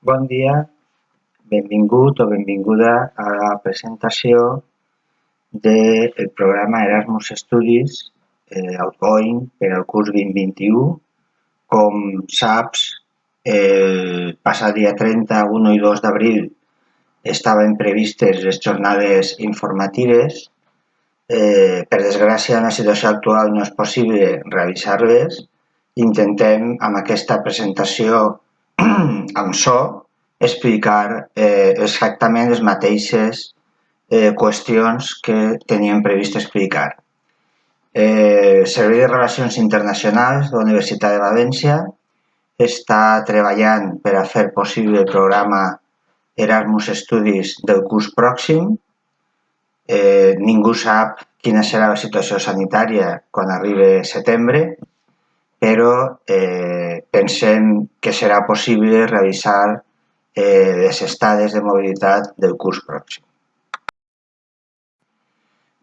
Bon dia, benvingut o benvinguda a la presentació del programa Erasmus Studies Outgoing per al curs 2021. Com saps, el passat dia 30, 1 i 2 d'abril estaven previstes les jornades informatives. Per desgràcia, en la situació actual no és possible realitzar-les. Intentem, amb aquesta presentació amb so, explicar exactament les mateixes qüestions que teníem previst explicar. El Servei de Relacions Internacionals de la Universitat de València està treballant per a fer possible el programa Erasmus Studies del curs pròxim. Ningú sap quina serà la situació sanitària quan arribi setembre, però pensem que serà possible realitzar les estades de mobilitat del curs pròxim.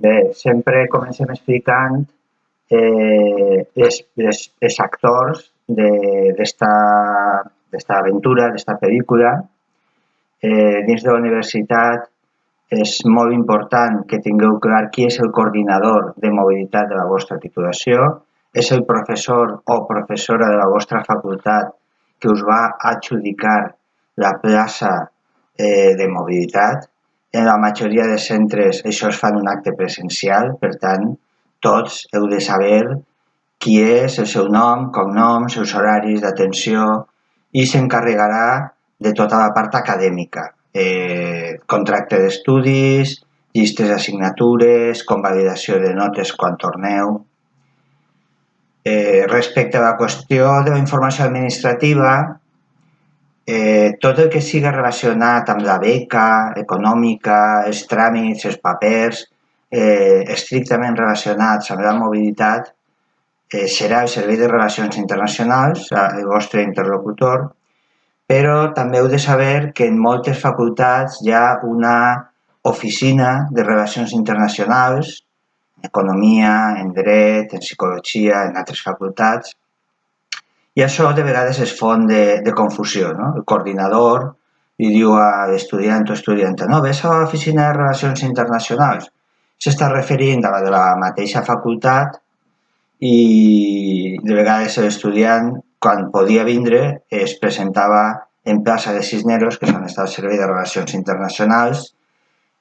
Bé, sempre comencem explicant els actors d'esta aventura, d'esta pel·lícula. Dins de la universitat és molt important que tingueu clar qui és el coordinador de mobilitat de la vostra titulació. És el professor o professora de la vostra facultat que us va adjudicar la plaça de mobilitat. En la majoria de centres això es fa en un acte presencial, per tant, tots heu de saber qui és, el seu nom, cognoms, els horaris d'atenció, i s'encarregarà de tota la part acadèmica. Contracte d'estudis, llistes d'assignatures, convalidació de notes quan torneu. Respecte a la qüestió de la informació administrativa, tot el que sigui relacionat amb la beca econòmica, els tràmits, els papers, estrictament relacionats amb la mobilitat, serà el Servei de Relacions Internacionals, el vostre interlocutor, però també heu de saber que en moltes facultats hi ha una oficina de relacions internacionals, en economia, en dret, en psicologia, en altres facultats, i això de vegades és font de confusió, no? El coordinador li diu a l'estudiant o estudianta: no, ves a l'oficina de relacions internacionals. S'està referint a la de la mateixa facultat i de vegades l'estudiant, quan podia vindre, es presentava en plaça de Cisneros, que és on està el Servei de Relacions Internacionals,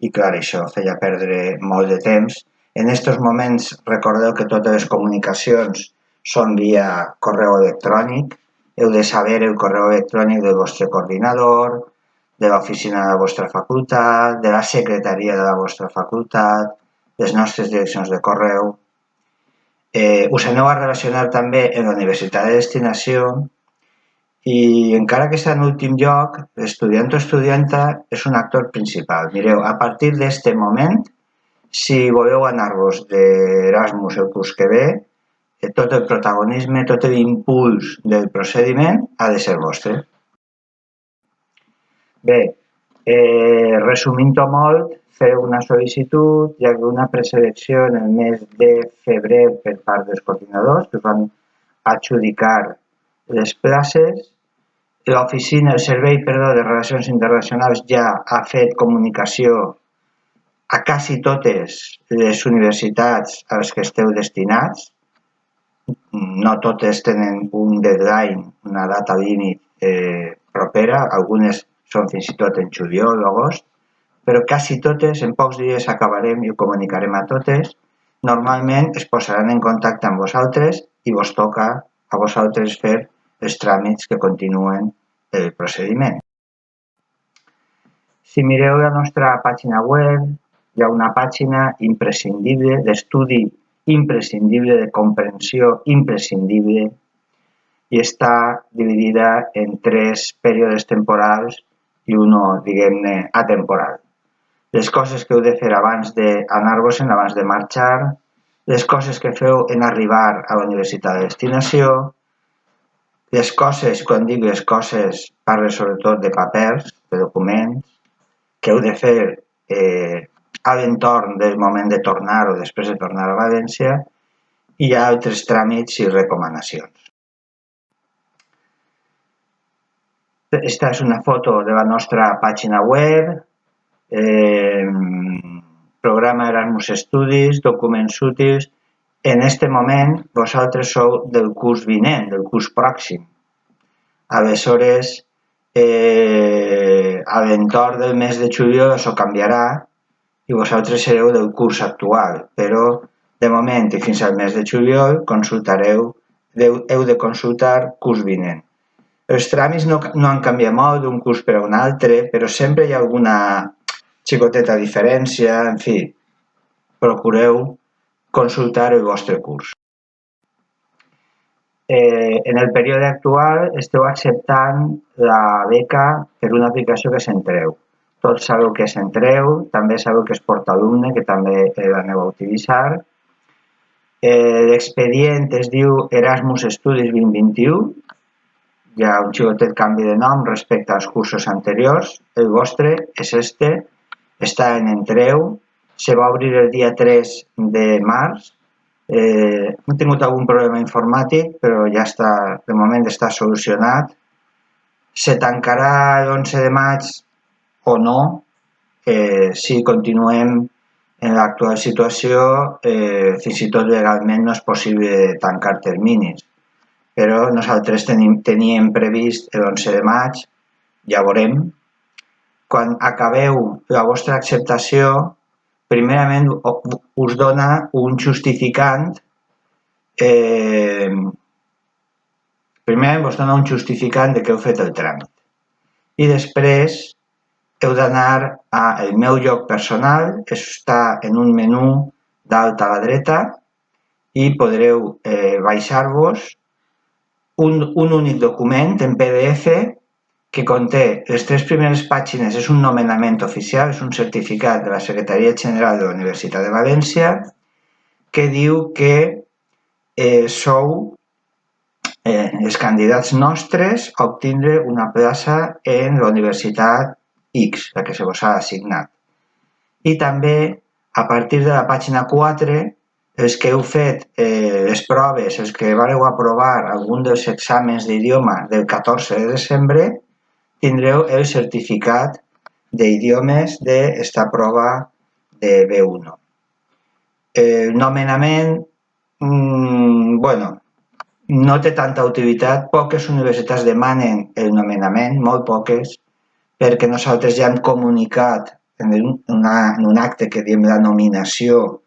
i clar, això feia perdre molt de temps. En aquests moments recordeu que totes les comunicacions són via correu electrònic. Heu de saber el correu electrònic del vostre coordinador, de l'oficina de la vostra facultat, de la secretaria de la vostra facultat, les nostres direccions de correu. Us aneu a relacionar també amb la universitat de destinació i encara que està en últim lloc, l'estudiant o estudianta és un actor principal. Mireu, a partir d'aquest moment, si voleu anar-vos d'Erasmus el curs que ve, tot el protagonisme, tot l'impuls del procediment ha de ser vostre. Bé, resumint-ho molt, feu una sol·licitud, hi ha una preselecció en el mes de febrer per part dels coordinadors que us van adjudicar les places. L'oficina, el Servei de Relacions Internacionals ja ha fet comunicació a quasi totes les universitats a les que esteu destinats. No totes tenen un deadline, una data límit propera, algunes són fins i tot en juliol o agost, però quasi totes, en pocs dies acabarem i ho comunicarem a totes. Normalment es posaran en contacte amb vosaltres i vos toca a vosaltres fer els tràmits que continuen el procediment. Si mireu la nostra pàgina web, hi ha una pàgina imprescindible d'estudi imprescindible, de comprensió imprescindible, i està dividida en 3 períodes temporals i un, diguem-ne, atemporal. Les coses que heu de fer abans d'anar-vos-en, abans de marxar, les coses que feu en arribar a la universitat de destinació, les coses, quan dic les coses, parlo sobretot de papers, de documents, que heu de fer a l'entorn del moment de tornar o després de tornar a València, i hi ha altres tràmits i recomanacions. Esta és una foto de la nostra pàgina web, programa Erasmus Studies, documents útils. En aquest moment, vosaltres sou del curs vinent, del curs pròxim. Aleshores, a l'entorn del mes de juliol això canviarà i vosaltres sereu del curs actual, però de moment i fins al mes de juliol heu de consultar curs vinent. Els tràmits no han canviat molt d'un curs per a un altre, però sempre hi ha alguna xicoteta diferència, en fi, procureu consultar el vostre curs. En el període actual esteu acceptant la beca per una aplicació que és Centreu. Tots sabeu que és Centreu, també sabeu que és Portalumne, que també l'aneu a utilitzar. L'expedient es diu Erasmus Studies 2021, hi ha un xicotet canvi de nom respecte als cursos anteriors. El vostre és este, està en Entreu, se va obrir el dia 3 de març. Hem tingut algun problema informàtic, però ja està, de moment està solucionat. Se tancarà l'11 de maig o no, si continuem en l'actual situació, fins i tot legalment no és possible tancar terminis. Però nosaltres teníem previst l'11 de maig, ja veurem. Quan acabeu la vostra acceptació, primerament us dona un justificant, primerament us dona un justificant de que heu fet el tràmit. I després heu d'anar al meu lloc personal, que està en un menú dalt a la dreta, i podreu baixar-vos un únic document en PDF que conté les 3 primeres pàgines, és un nomenament oficial, és un certificat de la Secretaria General de la Universitat de València que diu que sou els candidats nostres a obtindre una plaça en la Universitat X, la que se vos ha assignat. I també, a partir de la pàgina 4, els que heu fet les proves, els que vareu aprovar algun dels exàmens d'idioma del 14 de desembre, tindreu el certificat d'idiomes d'esta prova de B1. El nomenament, no té tanta utilitat, poques universitats demanen el nomenament, molt poques, perquè nosaltres ja hem comunicat en un acte que diem la nominació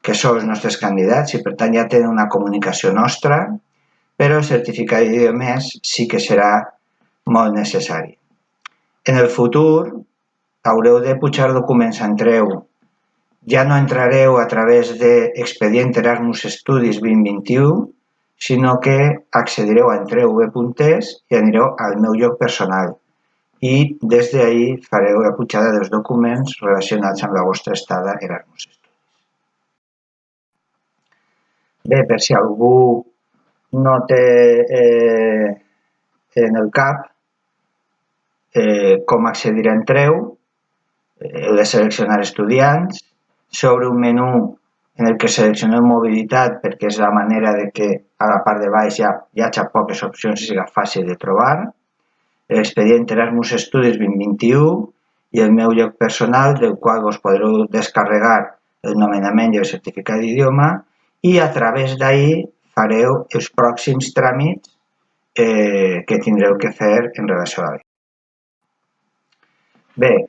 que són els nostres candidats i per tant ja tenen una comunicació nostra, però el certificat d'idiomes sí que serà molt necessari. En el futur haureu de pujar documents a Entreu. Ja no entrareu a través d'Expedient Erasmus Studies 2021, sinó que accedireu a entreu.es i anireu al meu lloc personal. I des d'ahí fareu la pujada dels documents relacionats amb la vostra estada Erasmus Studies. Bé, per si algú no té en el cap com accedir a Entreu, heu de seleccionar estudiants, s'obre un menú en el que seleccioneu mobilitat perquè és la manera de que a la part de baix hi hagi poques opcions i sigui fàcil de trobar, l'expedient Erasmus Studies 2021 i el meu lloc personal del qual vos podreu descarregar el nomenament i el certificat d'idioma i a través d'ahir fareu els pròxims tràmits que tindreu que fer en relació a la beca. Bé,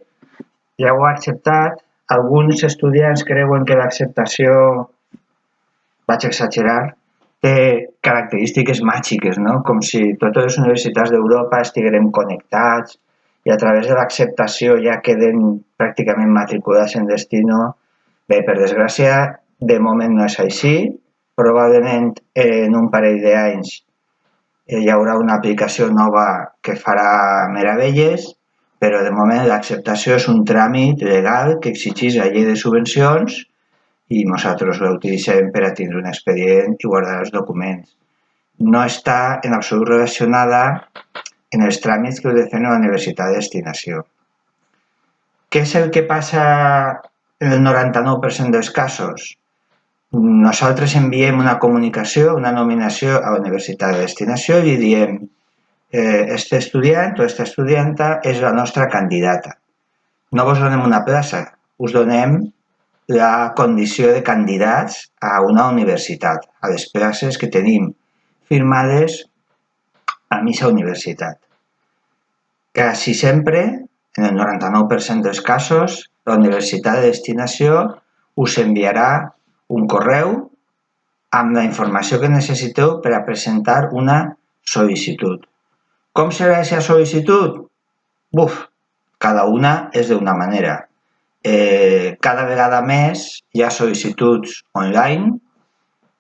ja ho ha acceptat. Alguns estudiants creuen que l'acceptació, vaig exagerar, té característiques màgiques, no? Com si totes les universitats d'Europa estiguérem connectats i a través de l'acceptació ja queden pràcticament matriculats en destino. Bé, per desgràcia, de moment no és així. Probablement en un parell d'anys hi haurà una aplicació nova que farà meravelles, però de moment l'acceptació és un tràmit legal que exigeix la llei de subvencions i nosaltres l'utilitzem per a tindre un expedient i guardar els documents. No està en absolut relacionada en els tràmits que heu de fer a la universitat de destinació. Què és el que passa en el 99% dels casos? Nosaltres enviem una comunicació, una nominació a la universitat de destinació i diem este estudiant o aquesta estudianta és la nostra candidata. No vos donem una plaça, us donem la condició de candidats a una universitat, a les places que tenim firmades a missa universitat. Quasi sempre, en el 99% dels casos, la universitat de destinació us enviarà un correu amb la informació que necessiteu per a presentar una sol·licitud. Com serà aquesta sol·licitud? Cada una és d'una manera. Cada vegada més hi ha sol·licituds online,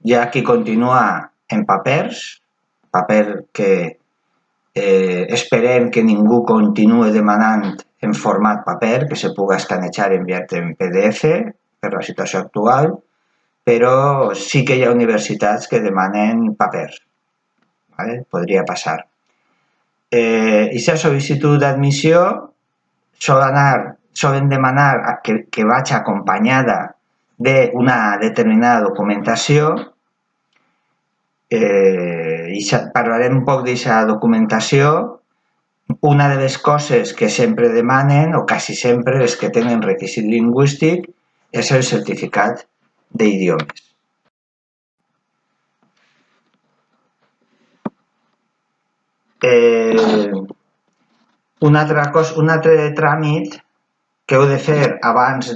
hi ha qui continua en papers, paper que esperem que ningú continuï demanant en format paper, que se pugui escanejar i enviar-te en PDF per la situació actual, però sí que hi ha universitats que demanen papers. ¿Vale? Podria passar. Aquesta sol·licitud d'admissió solen demanar que vagi acompanyada d'una determinada documentació. Parlarem un poc d'aquesta documentació. Una de les coses que sempre demanen, o quasi sempre les que tenen requisit lingüístic, és el certificat d'idiomes. Un altre tràmit que heu de fer abans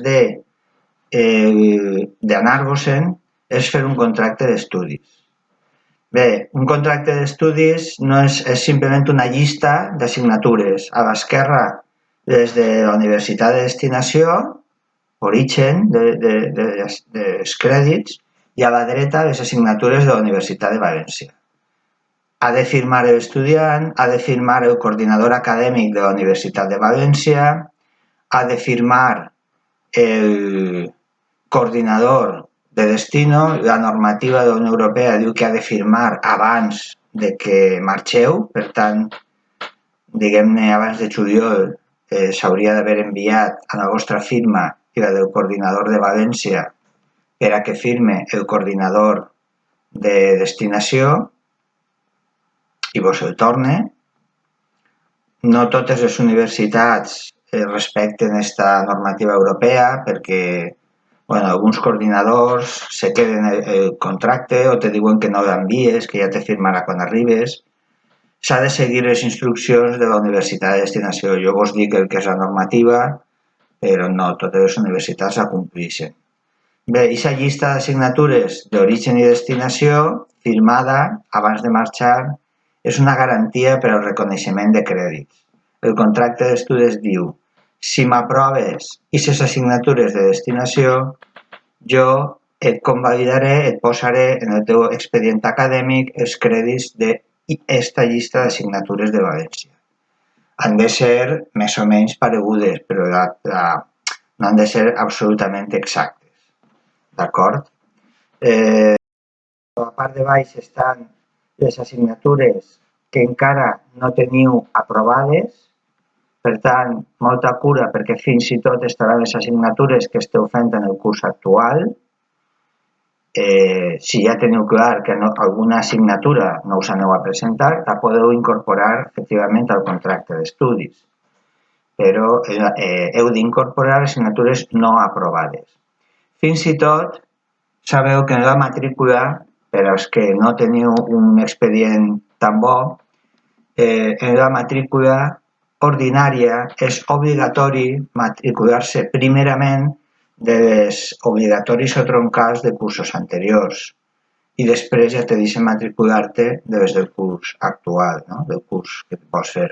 d'anar-vos-en és fer un contracte d'estudis. Bé, un contracte d'estudis no és simplement una llista d'assignatures. A l'esquerra, des de la universitat de destinació, origen dels crèdits, i a la dreta les assignatures de la Universitat de València. Ha de firmar l'estudiant, ha de firmar el coordinador acadèmic de la Universitat de València, ha de firmar el coordinador de destino. La normativa de la Unió Europea diu que ha de firmar abans de que marxeu, per tant, diguem-ne, abans de juliol s'hauria d'haver enviat a la vostra firma i la del coordinador de València per a que firme el coordinador de destinació i vos el torne. No totes les universitats respecten aquesta normativa europea perquè alguns coordinadors se queden el contracte o te diuen que no l'envies, que ja te firmarà quan arribes. S'ha de seguir les instruccions de la universitat de destinació. Jo vos dic el que és la normativa, però no totes les universitats la compleixen. Bé, aquesta llista d'assignatures d'origen i destinació, firmada abans de marxar, és una garantia per al reconeixement de crèdits. El contracte d'estudis diu: si m'aproves aquestes assignatures de destinació, jo et convalidaré, et posaré en el teu expedient acadèmic els crèdits d'aquesta llista d'assignatures de València. Han de ser més o menys paregudes, però no han de ser absolutament exactes. D'acord? A la part de baix estan les assignatures que encara no teniu aprovades. Per tant, molta cura, perquè fins i tot estaran les assignatures que esteu fent en el curs actual. Si ja teniu clar que alguna assignatura no us aneu a presentar, la podeu incorporar efectivament al contracte d'estudis. Però heu d'incorporar assignatures no aprovades. Fins i tot, sabeu que en la matrícula, per als que no teniu un expedient tan bo, en la matrícula ordinària és obligatori matricular-se primerament de les obligatoris o troncals de cursos anteriors i després ja te deixen matricular-te de les del curs actual, del curs que vols fer.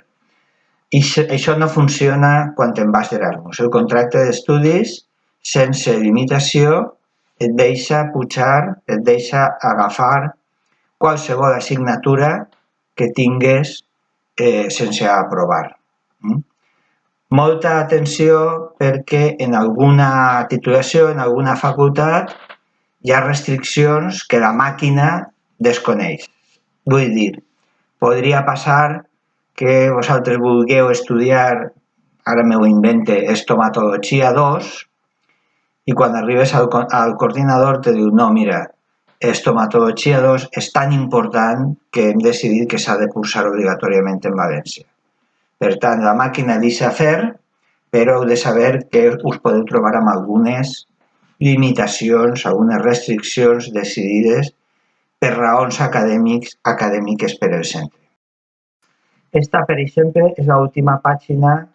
I això no funciona quan te'n vas d'Erasmus. El contracte d'estudis, sense limitació, et deixa pujar, et deixa agafar qualsevol assignatura que tingues sense aprovar. Molta atenció perquè en alguna titulació, en alguna facultat, hi ha restriccions que la màquina desconeix. Vull dir, podria passar que vosaltres vulgueu estudiar, ara m'ho invente, estomatologia 2, i quan arribes al coordinador te diu, no, mira, Estomatologia 2 és tan important que hem decidit que s'ha de cursar obligatòriament en València. Per tant, la màquina deixa fer, però heu de saber que us podeu trobar amb algunes limitacions, algunes restriccions decidides per raons acadèmiques per al centre. Esta, per exemple, és l'última pàgina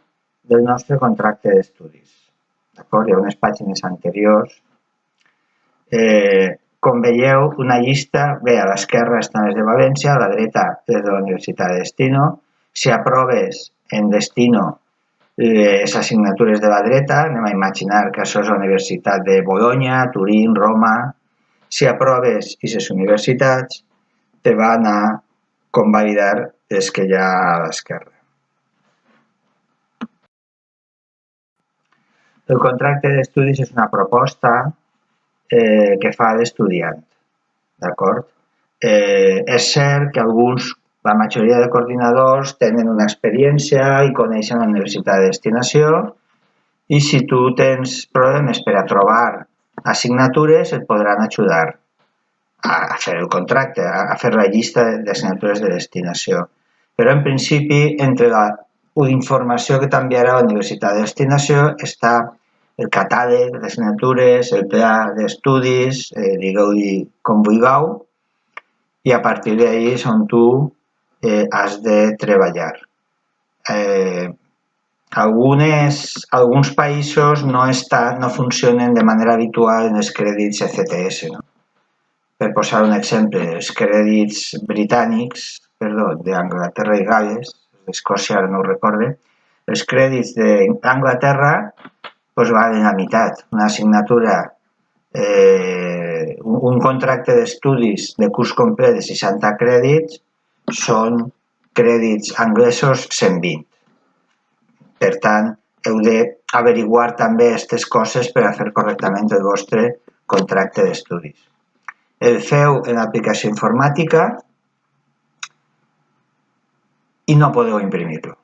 del nostre contracte d'estudis. D'acord? Hi ha unes pàgines anteriors. Com veieu, una llista, bé, a l'esquerra estan les de València, a la dreta les de la Universitat de Destino. Si aproves en Destino les assignatures de la dreta, anem a imaginar que això és la Universitat de Bologna, Turín, Roma. Si aproves aquestes universitats, te van a convalidar les que hi ha a l'esquerra. El contracte d'estudis és una proposta que fa l'estudiant, d'acord? És cert que la majoria de coordinadors tenen una experiència i coneixen la universitat de destinació i si tu tens problemes per a trobar assignatures et podran ajudar a fer el contracte, a fer la llista d'assignatures de destinació. Però en principi, entre la informació que t'enviarà la universitat de destinació està el catàleg d'assignatures, el pla d'estudis, digueu-li com vulgueu, i a partir d'ahí és on tu has de treballar. Alguns països no funcionen de manera habitual en els crèdits ECTS. No? Per posar un exemple, els crèdits britànics, d'Anglaterra i Gales, d'Escòcia ara no ho recorde, els crèdits d'Anglaterra valen la meitat. Una assignatura, un contracte d'estudis de curs complet de 60 crèdits són crèdits anglesos 120. Per tant, heu d'averiguar també aquestes coses per a fer correctament el vostre contracte d'estudis. El feu en aplicació informàtica i no podeu imprimir-lo.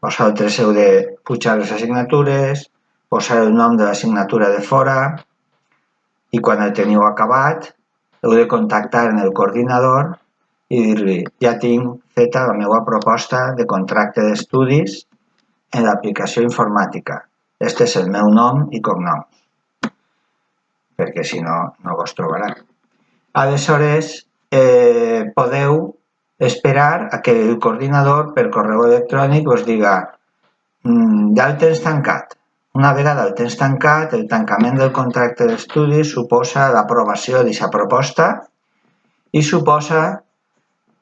Vosaltres heu de pujar les assignatures, posar el nom de l'assignatura de fora i quan el teniu acabat heu de contactar en el coordinador i dir-li ja tinc feta la meva proposta de contracte d'estudis en l'aplicació informàtica. Este és el meu nom i cognoms, perquè si no, no vos trobarà. Aleshores, podeu esperar a que el coordinador per correu electrònic us diga ja el tens tancat. Una vegada el tens tancat, el tancament del contracte d'estudis suposa l'aprovació d'aquesta proposta i suposa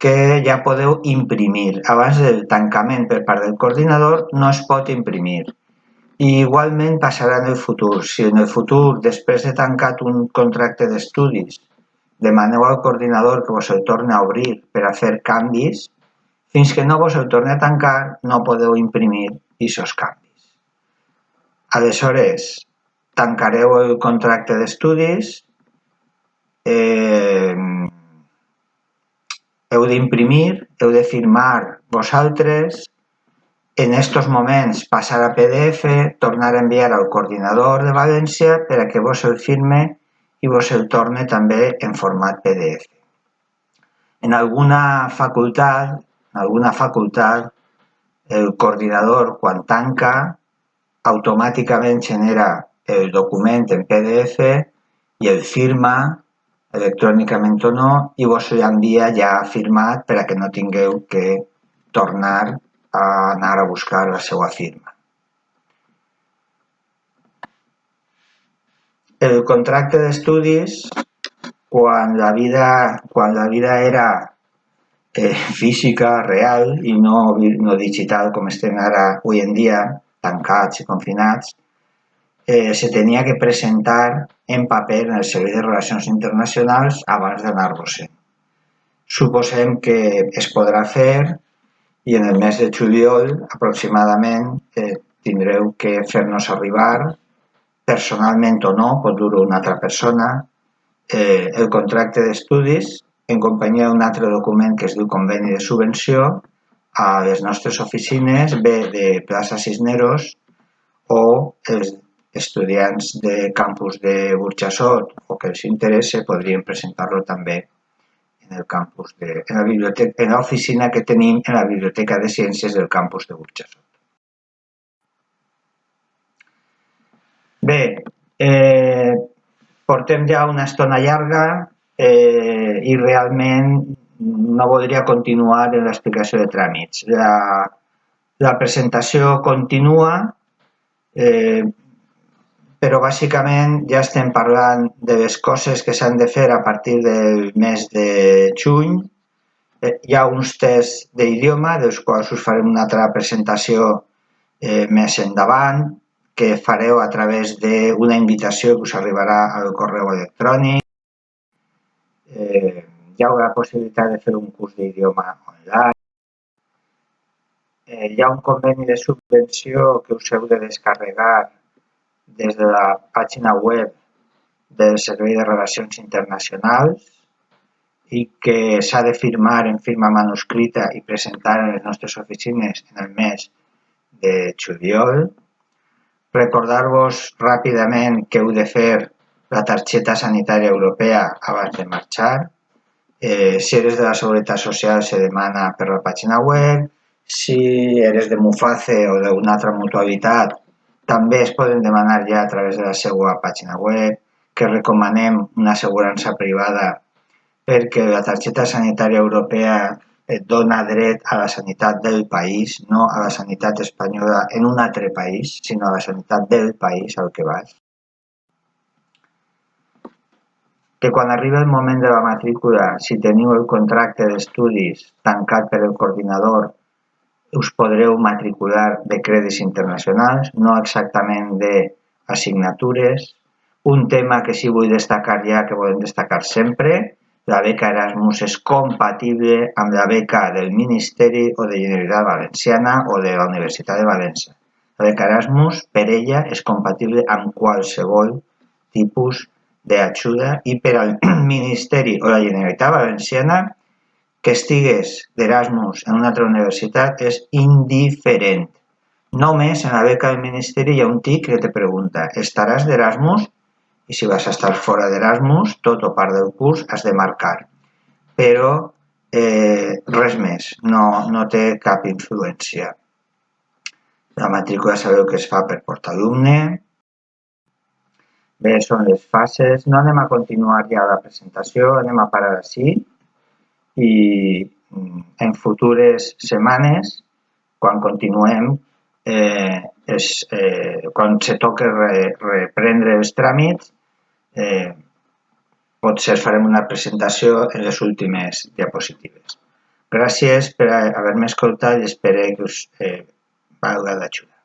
que ja podeu imprimir. Abans del tancament per part del coordinador no es pot imprimir. I igualment passarà en el futur. Si en el futur, després de tancat un contracte d'estudis, demaneu al coordinador que vos el torni a obrir per a fer canvis, fins que no vos el torni a tancar no podeu imprimir aquests canvis. Aleshores, tancareu el contracte d'estudis, heu d'imprimir, heu de firmar vosaltres, en aquests moments passar a PDF, tornar a enviar al coordinador de València per a que vos el firme i vos el torne també en format PDF. En alguna facultat, el coordinador, quan tanca, automàticament genera el document en PDF i el firma electrònicament o no i vos l'envia ja firmat per a que no tingueu que tornar a anar a buscar la seva firma. El contracte d'estudis, quan la vida era física, real i no digital com estem ara avui en dia, tancats i confinats, se tenia que presentar en paper en el Servei de Relacions Internacionals abans d'anar-vos-en. Suposem que es podrà fer i en el mes de juliol aproximadament tindreu que fer-nos arribar, personalment o no, pot dur una altra persona, el contracte d'estudis en companyia d'un altre document que es diu conveni de subvenció a les nostres oficines, bé de plaça Cisneros o estudiants de campus de Burjassot o que els interesse podrien presentar-lo també en el campus en l'oficina que tenim en la Biblioteca de Ciències del campus de Burjassot. Bé, portem ja una estona llarga i realment no voldria continuar en l'explicació de tràmits. La presentació continua, però bàsicament ja estem parlant de les coses que s'han de fer a partir del mes de juny. Hi ha uns tests d'idioma, dels quals us farem una altra presentació més endavant, que fareu a través d'una invitació que us arribarà al correu electrònic. Hi haurà possibilitat de fer un curs d'idioma online. Hi ha un conveni de subvenció que us heu de descarregar des de la pàgina web del Servei de Relacions Internacionals i que s'ha de firmar en firma manuscrita i presentar en les nostres oficines en el mes de juliol. Recordar-vos ràpidament que heu de fer la targeta sanitària europea abans de marxar. Si eres de la Seguretat Social se demana per la pàgina web. Si eres de Muface o d'una altra mutualitat també es poden demanar ja a través de la seva pàgina web, que recomanem una assegurança privada perquè la targeta sanitària europea et dona dret a la sanitat del país, no a la sanitat espanyola en un altre país, sinó a la sanitat del país al que vas. Que quan arriba el moment de la matrícula, si teniu el contracte d'estudis tancat per el coordinador, us podreu matricular de crèdits internacionals, no exactament d'assignatures. Un tema que sí vull destacar ja, que volem destacar sempre, la beca Erasmus és compatible amb la beca del Ministeri o de Generalitat Valenciana o de la Universitat de València. La beca Erasmus, per ella, és compatible amb qualsevol tipus d'ajuda i per al Ministeri o la Generalitat Valenciana que estigues d'Erasmus en una altra universitat és indiferent. Només en la beca del Ministeri hi ha un tic que te pregunta ¿estaràs d'Erasmus? I si vas a estar fora d'Erasmus, tot o part del curs has de marcar. Però res més, no té cap influència. La matrícula sabeu que es fa per portalumne. Bé, són les fases. No anem a continuar ja la presentació, anem a parar així. I en futures setmanes, quan continuem, quan se toca reprendre els tràmits, potser farem una presentació en les últimes diapositives. Gràcies per haver-me escoltat i espero que us valga d'ajuda.